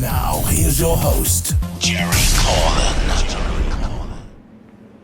Now, here's your host, Jerry Coughlan.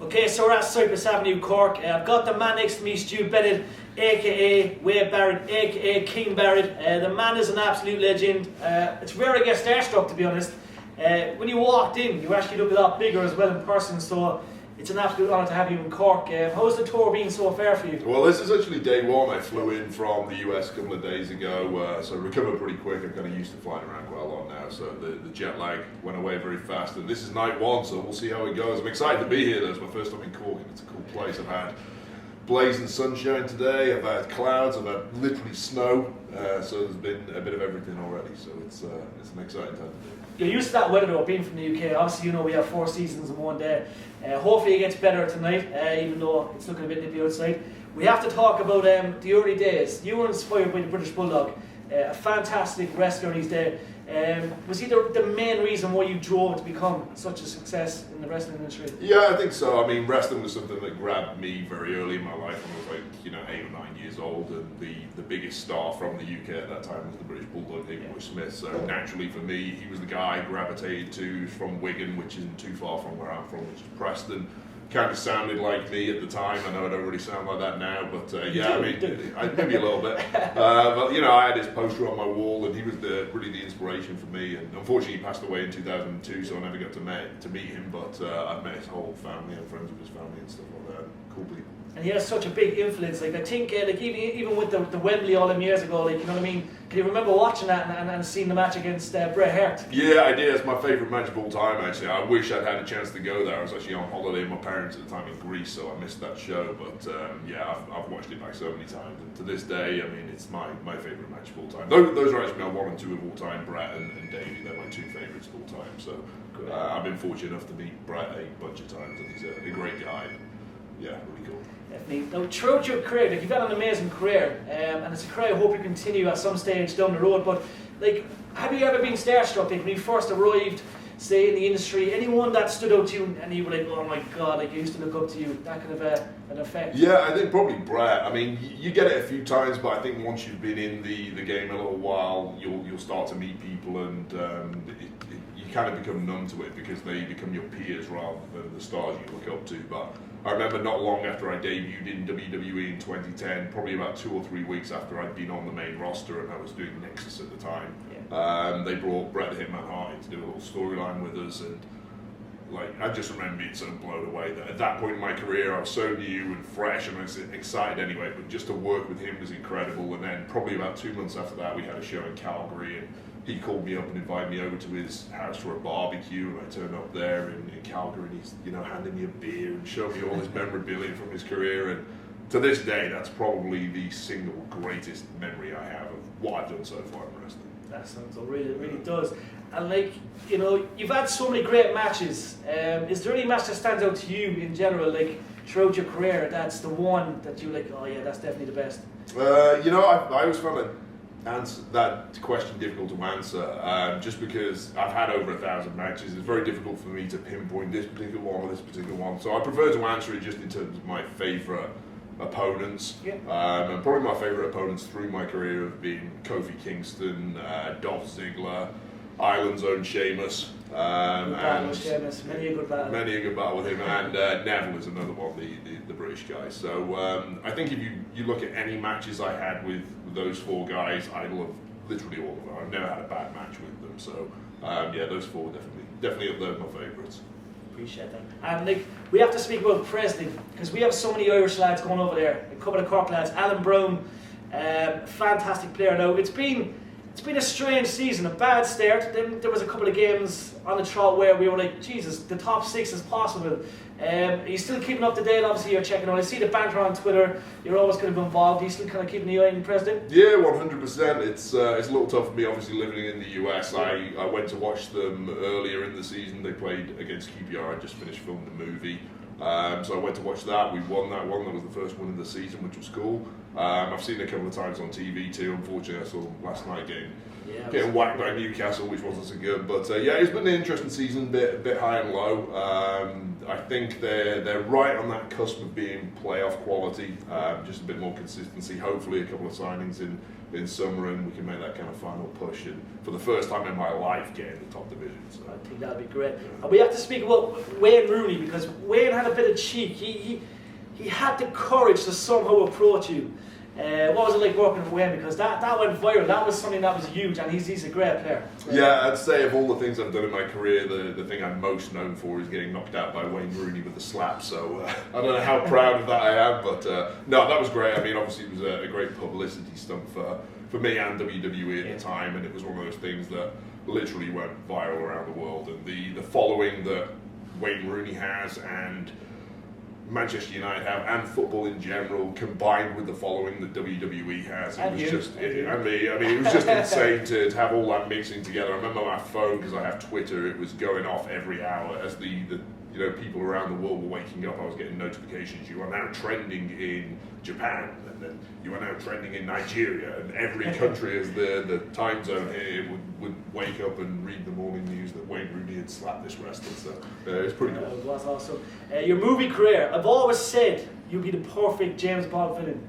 Okay, so we're at Cyprus Avenue Cork. I've got the man next to me, Stu Bennett, aka Barrett, aka King Barrett. The man is an absolute legend. It's rare I get starstruck, to be honest. When you walked in, you actually look a lot bigger as well in person, so it's an absolute honour to have you in Cork. How's the tour been so far for you? Well, this is actually day one. I flew in from the US a couple of days ago, so recovered pretty quick. I'm kind of used to flying around quite a lot now, so the jet lag went away very fast. And this is night one, so we'll see how it goes. I'm excited to be here, though. It's my first time in Cork, and it's a cool place. I've had blazing sunshine today, I've had clouds, I've had literally snow, so there's been a bit of everything already, so it's an exciting time to do. You're used to that weather though, being from the UK. Obviously, you know we have 4 seasons in one day. Hopefully it gets better tonight, even though it's looking a bit nippy outside. We have to talk about the early days. You were inspired by the British Bulldog, a fantastic wrestler in his day. Was he the main reason why you drove to become such a success in the wrestling industry? Yeah, I think so. I mean, wrestling was something that grabbed me very early in my life. I was like, 8 or 9 years old, and the biggest star from the UK at that time was the British Bulldog, David Boy Smith. So naturally for me, he was the guy I gravitated to. from Wigan, which isn't too far from where I'm from, which is Preston. Kind of sounded like me at the time. I know I don't really sound like that now, but maybe a little bit. But I had his poster on my wall, and he was really the inspiration for me. And unfortunately, he passed away in 2002, so I never got to meet him. But I've met his whole family and friends with his family and stuff like that. Cool people. And he has such a big influence. Like I think, even with the Wembley all them years ago, you know what I mean? Can you remember watching that and seeing the match against Bret Hart? Yeah, I did. It's my favourite match of all time. Actually, I wish I'd had a chance to go there. I was actually on holiday with my parents at the time in Greece, so I missed that show. But I've watched it back so many times, and to this day, I mean, it's my favourite match of all time. Those are actually my 1 and 2 of all time. Bret and Davey, they're my 2 favourites of all time. So I've been fortunate enough to meet Bret a bunch of times, and he's a great guy. Yeah, really cool. Definitely. Now, throughout your career, you've had an amazing career, and it's a career I hope you continue at some stage down the road. But have you ever been starstruck? When you first arrived, say in the industry, anyone that stood out to you, and you were like, "Oh my God!" I used to look up to you. That kind of an effect. Yeah, I think probably Bret. I mean, you get it a few times, but I think once you've been in the game a little while, you'll start to meet people, and you kind of become numb to it because they become your peers rather than the stars you look up to. But I remember not long after I debuted in WWE in 2010, probably about 2 or 3 weeks after I'd been on the main roster and I was doing Nexus at the time, they brought Bret the Hitman Hart in to do a little storyline with us, and I just remember being so blown away that at that point in my career I was so new and fresh, and I was excited anyway, but just to work with him was incredible. And then probably about 2 months after that we had a show in Calgary, and he called me up and invited me over to his house for a barbecue, and I turned up there in Calgary, and he's handing me a beer and showed me all his memorabilia from his career. And to this day, that's probably the single greatest memory I have of what I've done so far in wrestling. That sounds really, really does. And you've had so many great matches. Is there any match that stands out to you in general, throughout your career, that's the one that you oh yeah, that's definitely the best? I always found that question difficult to answer, just because I've had over 1,000 matches. It's very difficult for me to pinpoint this particular one or this particular one. So I prefer to answer it just in terms of my favourite opponents. And probably my favourite opponents through my career have been Kofi Kingston, Dolph Ziggler, Ireland's own Sheamus. Sheamus. Many a good battle with him, and Neville is another one, the British guy. So I think if you look at any matches I had with those 4 guys, I love literally all of them. I've never had a bad match with them. So those 4 definitely up there with my favourites. Appreciate that. And we have to speak about Preston, because we have so many Irish lads going over there. A couple of Cork lads, Alan Brown, fantastic player. Now it's been a strange season, a bad start. Then there was a couple of games on the trot where we were like, Jesus, the top 6 is possible. Are you still keeping up to date? Obviously you're checking out. I see the banter on Twitter. You're always kind of involved. Are you still kind of keeping the eye on Preston? Yeah, 100%. It's a little tough for me, obviously, living in the US. I went to watch them earlier in the season. They played against QPR. I just finished filming the movie. So I went to watch that. We won that one. That was the first one of the season, which was cool. I've seen it a couple of times on TV too. Unfortunately, I saw them last night getting getting whacked by Newcastle, which wasn't so good. But yeah, it's been an interesting season, bit high and low. I think they're right on that cusp of being playoff quality. Just a bit more consistency. Hopefully, a couple of signings in summer, and we can make that kind of final push. And for the first time in my life, get in the top division. So I think that'd be great. And we have to speak about Wayne Rooney, because Wayne had a bit of cheek. He had the courage to somehow approach you. What was it like working with Wayne? Because that went viral. That was something that was huge, and he's a great player. Yeah, I'd say of all the things I've done in my career, the thing I'm most known for is getting knocked out by Wayne Rooney with a slap. So I don't know how proud of that I am, but no, that was great. I mean, obviously it was a great publicity stunt for me and WWE at the time, and it was one of those things that literally went viral around the world. And the following that Wayne Rooney has, and Manchester United have, and football in general, combined with the following that WWE has, it was just, it was just insane to have all that mixing together. I remember my phone, because I have Twitter, it was going off every hour as the people around the world were waking up. I was getting notifications. You are now trending in Japan, and then you are now trending in Nigeria, and every country as the time zone here would wake up and read the morning news that Wayne Rooney had slapped this wrestler. So it was pretty cool. It was awesome. Your movie career, I've always said you'd be the perfect James Bond villain.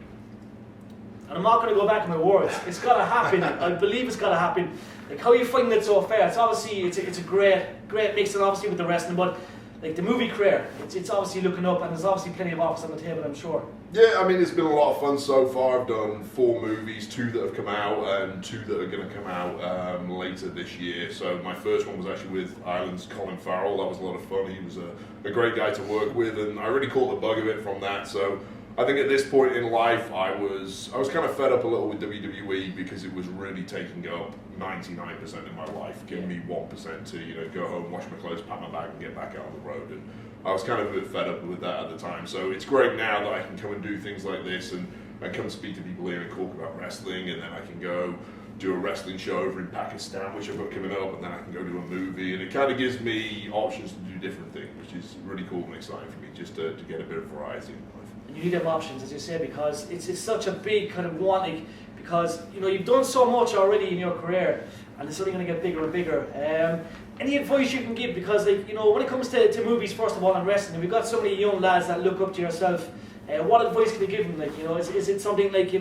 And I'm not going to go back on my words. It's got to happen. I believe it's got to happen. Like, how are you finding it so fair? It's obviously it's a great mix, and obviously with the wrestling, but like the movie career, it's obviously looking up, and there's obviously plenty of offers on the table, I'm sure. Yeah, I mean, it's been a lot of fun so far. I've done 4 movies, 2 that have come out, and 2 that are going to come out later this year. So my first one was actually with Ireland's Colin Farrell. That was a lot of fun. He was a great guy to work with, and I really caught the bug of it from that. So I think at this point in life, I was kind of fed up a little with WWE, because it was really taking up 99% of my life, giving me 1% to go home, wash my clothes, pack my bag, and get back out on the road. And I was kind of a bit fed up with that at the time. So it's great now that I can come and do things like this, and come speak to people here in Cork about wrestling, and then I can go do a wrestling show over in Pakistan, which I've got coming up, and then I can go do a movie, and it kind of gives me options to do different things, which is really cool and exciting for me, just to get a bit of variety in life. And you need them options, as you say, because it's such a big kind of wanting, because you've done so much already in your career, and it's only going to get bigger and bigger. Any advice you can give? Because when it comes to movies, first of all, and wrestling, we've got so many young lads that look up to yourself. What advice can you give them? Is it something like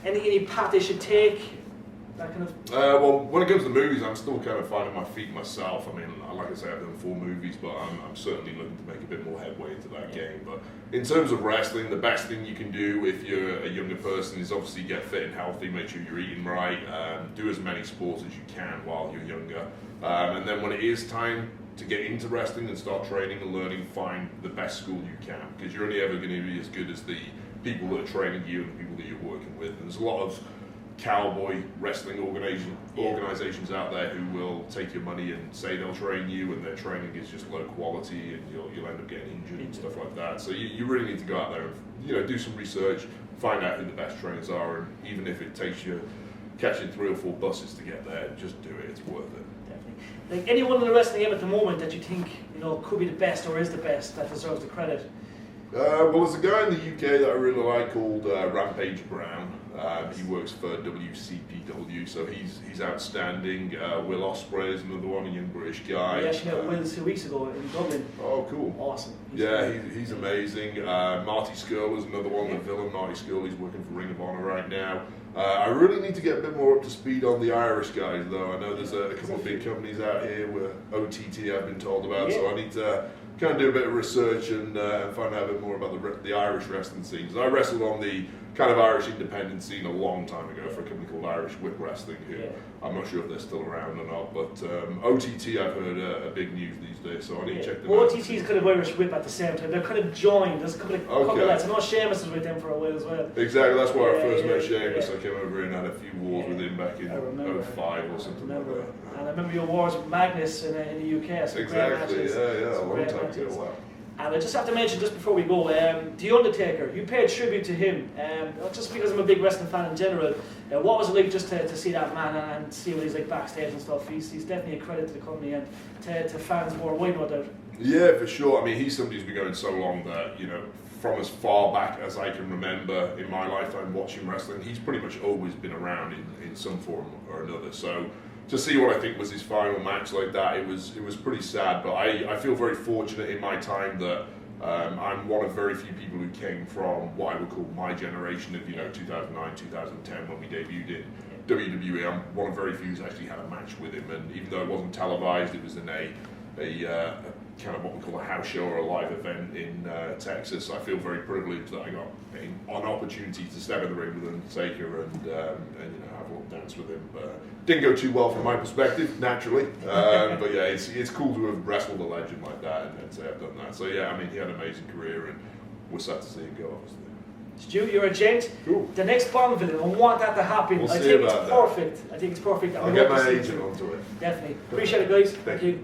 any path they should take? That kind of. Well, when it comes to movies, I'm still kind of finding my feet myself. I mean, like I say, I've done 4 movies, but I'm certainly looking to make a bit more headway into that game. But in terms of wrestling, the best thing you can do if you're a younger person is obviously get fit and healthy, make sure you're eating right, do as many sports as you can while you're younger. And then when it is time to get into wrestling and start training and learning, find the best school you can, because you're only ever going to be as good as the people that are training you and the people that you're working with. And there's a lot of cowboy wrestling organizations out there who will take your money and say they'll train you, and their training is just low quality, and you'll end up getting injured and stuff like that. So you really need to go out there and do some research, find out who the best trainers are, and even if it takes you catching 3 or 4 buses to get there, just do it. It's worth it. Definitely. Like anyone in the wrestling game at the moment that you think could be the best or is the best that deserves the credit? Well, there's a guy in the UK that I really like called Rampage Brown. He works for WCPW, so he's outstanding. Will Ospreay is another one, a young British guy. We actually met Will 2 weeks ago in Dublin. Oh, cool. Awesome. He's amazing. Marty Scurll is another one, the villain Marty Scurll. He's working for Ring of Honor right now. I really need to get a bit more up to speed on the Irish guys, though. I know there's a couple of big companies out here with OTT I've been told about, so I need to kind of do a bit of research and find out a bit more about the Irish wrestling scene. So I wrestled on the kind of Irish independent scene a long time ago for a company called Irish Whip Wrestling, who I'm not sure if they're still around or not, but OTT I've heard are big news these days, so I need to check them out. OTT is kind of Irish Whip at the same time. They're kind of joined. There's a couple of lads. I know Sheamus was with them for a while as well. Exactly, that's where I first met Sheamus. I came over and had a few wars with him back in 05 or something like that. And I remember your wars with Magnus in the UK. Exactly, a long time ago. Wow. And I just have to mention, just before we go, The Undertaker. You paid tribute to him, not just because I'm a big wrestling fan in general. What was it like just to see that man and see what he's like backstage and stuff? He's definitely a credit to the company and to fans worldwide, no doubt. Yeah, for sure. I mean, he's somebody who's been going so long that, from as far back as I can remember in my lifetime watching wrestling, he's pretty much always been around in some form or another. So to see what I think was his final match like that, it was pretty sad. But I feel very fortunate in my time that I'm one of very few people who came from what I would call my generation of 2009, 2010 when we debuted in WWE. I'm one of very few who's actually had a match with him, and even though it wasn't televised, it was in a kind of what we call a house show or a live event in Texas. I feel very privileged that I got an opportunity to step in the ring with Undertaker and have a little dance with him. Didn't go too well from my perspective, naturally. But yeah, it's cool to have wrestled a legend like that and say I've done that. So yeah, I mean, he had an amazing career, and we're sad to see him go, obviously. Stu, you're a gent. Cool. The next Bond villain, I want that to happen. We'll I see think it's about perfect. I think it's perfect. I'll get my agent onto it. Definitely. Appreciate it, guys. Thank you.